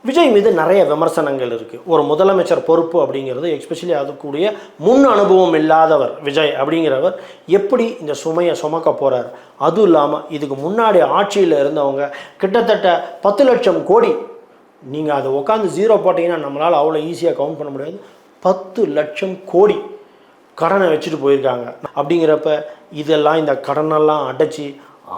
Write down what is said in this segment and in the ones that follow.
விஜய் மீது நிறைய விமர்சனங்கள் இருக்குது. ஒரு முதலமைச்சர் பொறுப்பு அப்படிங்கிறது, எஸ்பெஷலி அதுக்கூடிய முன் அனுபவம் இல்லாதவர் விஜய் அப்படிங்கிறவர் எப்படி இந்த சுமையை சுமக்க போகிறார். அதுவும் இல்லாமல் இதுக்கு முன்னாடி ஆட்சியில் இருந்தவங்க கிட்டத்தட்ட 10 லட்சம் கோடி, நீங்கள் அதை உட்காந்து ஜீரோ போட்டிங்கன்னா நம்மளால் அவ்வளோ ஈஸியாக கவுண்ட் பண்ண முடியாது. 10 லட்சம் கோடி கடனை வச்சுட்டு போயிருக்காங்க. அப்படிங்கிறப்ப இதெல்லாம் இந்த கடனெல்லாம் அடைச்சி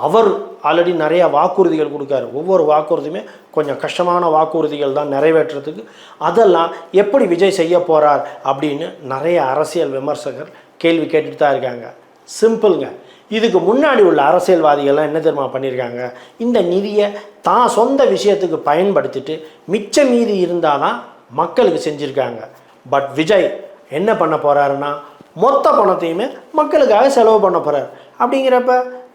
அவர் ஆல்ரெடி நிறையா வாக்குறுதிகள் கொடுக்காரு. ஒவ்வொரு வாக்குறுதியுமே கொஞ்சம் கஷ்டமான வாக்குறுதிகள் தான் நிறைவேற்றுறதுக்கு. அதெல்லாம் எப்படி விஜய் செய்ய போகிறார் அப்படின்னு நிறைய அரசியல் விமர்சகர் கேள்வி கேட்டுட்டு தான் இருக்காங்க. சிம்பிளுங்க, இதுக்கு முன்னாடி உள்ள அரசியல்வாதிகள்லாம் என்ன தெரியுமா பண்ணியிருக்காங்க, இந்த நிதியை தான் சொந்த விஷயத்துக்கு பயன்படுத்திட்டு மிச்ச மீதி இருந்தால் தான் மக்களுக்கு செஞ்சுருக்காங்க. பட் விஜய் என்ன பண்ண போகிறாருன்னா மொத்த பணத்தையுமே மக்களுக்காக செலவு பண்ண போகிறார். அப்படிங்கிறப்ப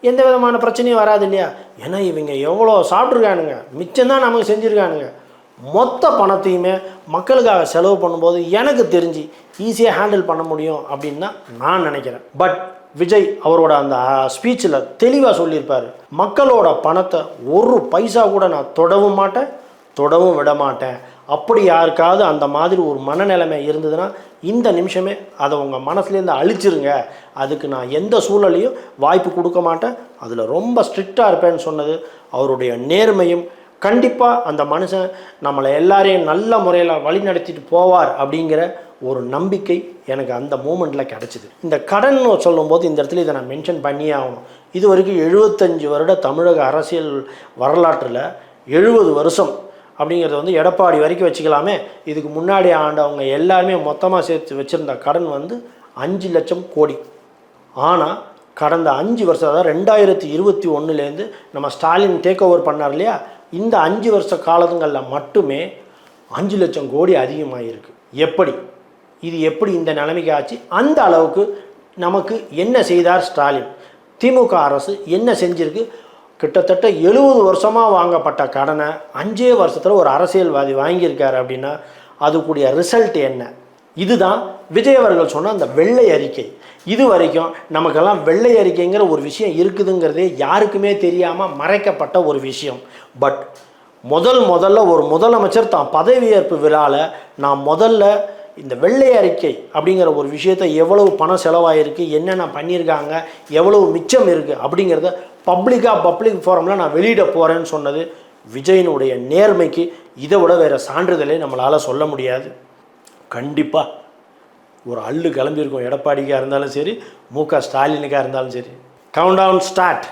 எந்த விதமான பிரச்சனையும் வராது இல்லையா. ஏன்னா இவங்க எவ்வளோ சாப்பிட்ருக்கானுங்க, மிச்சம்தான் நமக்கு செஞ்சுருக்கானுங்க. மொத்த பணத்தையுமே மக்களுக்காக செலவு பண்ணும்போது எனக்கு தெரிஞ்சு ஈஸியாக ஹேண்டில் பண்ண முடியும் அப்படின்னு தான் நான் நினைக்கிறேன். பட் விஜய் அவரோட அந்த ஸ்பீச்சில் தெளிவாக சொல்லியிருப்பார், மக்களோட பணத்தை ஒரு பைசா கூட நான் தொடவும் மாட்டேன், தொடவும் விட மாட்டேன். அப்படி யாருக்காவது அந்த மாதிரி ஒரு மனநிலைமை இருந்ததுன்னா இந்த நிமிஷமே அதை உங்கள் மனசுலேருந்து அழிச்சிருங்க. அதுக்கு நான் எந்த சூழலையும் வாய்ப்பு கொடுக்க மாட்டேன், அதில் ரொம்ப ஸ்ட்ரிக்டாக இருப்பேன்னு சொன்னது அவருடைய நேர்மையும், கண்டிப்பாக அந்த மனுஷன் நம்மளை எல்லாரையும் நல்ல முறையில் வழி நடத்திட்டு போவார் அப்படிங்கிற ஒரு நம்பிக்கை எனக்கு அந்த மூமெண்ட்டில் கிடச்சிது. இந்த கடன் சொல்லும்போது இந்த இடத்துல இதை நான் மென்ஷன் பண்ணியே ஆகணும். இது வரைக்கும் 75 வருட தமிழக அரசியல் வரலாற்றில் 70 வருஷம் அப்படிங்கிறது வந்து எடப்பாடி வரைக்கும் வச்சுக்கலாமே. இதுக்கு முன்னாடி ஆண்டவங்க எல்லாருமே மொத்தமாக சேர்த்து வச்சுருந்த கடன் வந்து 5 லட்சம் கோடி. ஆனால் கடந்த 5 வருஷம், அதாவது 2021லேருந்து நம்ம ஸ்டாலின் டேக் ஓவர் பண்ணார் இல்லையா, இந்த 5 வருஷ காலங்களில் மட்டுமே 5 லட்சம் கோடி அதிகமாகிருக்கு. இது எப்படி இந்த நிலைமைக்கு ஆச்சு? அந்த அளவுக்கு நமக்கு என்ன செய்தார் ஸ்டாலின்? திமுக அரசு என்ன செஞ்சிருக்கு? கிட்டத்தட்ட 70 வருஷமாக வாங்கப்பட்ட கடனை 5 வருஷத்தில் ஒரு அரசியல்வாதி வாங்கியிருக்காரு அப்படின்னா அதுக்குரிய ரிசல்ட் என்ன? இதுதான் விஜய் அவர்கள் சொன்ன அந்த வெள்ளை அறிக்கை. இது வரைக்கும் நமக்கெல்லாம் வெள்ளை அறிக்கைங்கிற ஒரு விஷயம் இருக்குதுங்கிறதே யாருக்குமே தெரியாமல் மறைக்கப்பட்ட ஒரு விஷயம். பட் முதல்ல ஒரு முதலமைச்சர் தான் பதவியேற்பு விழாவில் நான் முதல்ல இந்த வெள்ளை அறிக்கை அப்படிங்கிற ஒரு விஷயத்தை எவ்வளவு பணம் செலவாயிருக்கு, என்னென்ன பண்ணியிருக்காங்க, எவ்வளவு மிச்சம் இருக்குது அப்படிங்கிறத பப்ளிக் ஃபோரமில் நான் வெளியிட போகிறேன்னு சொன்னது விஜயினுடைய நேர்மைக்கு இதை விட வேறு சான்றிதழே நம்மளால் சொல்ல முடியாது. கண்டிப்பாக ஒரு அள்ளு கிளம்பியிருக்கும். எடப்பாடிக்காக இருந்தாலும் சரி, மு க ஸ்டாலினுக்காக இருந்தாலும் சரி. Countdown start.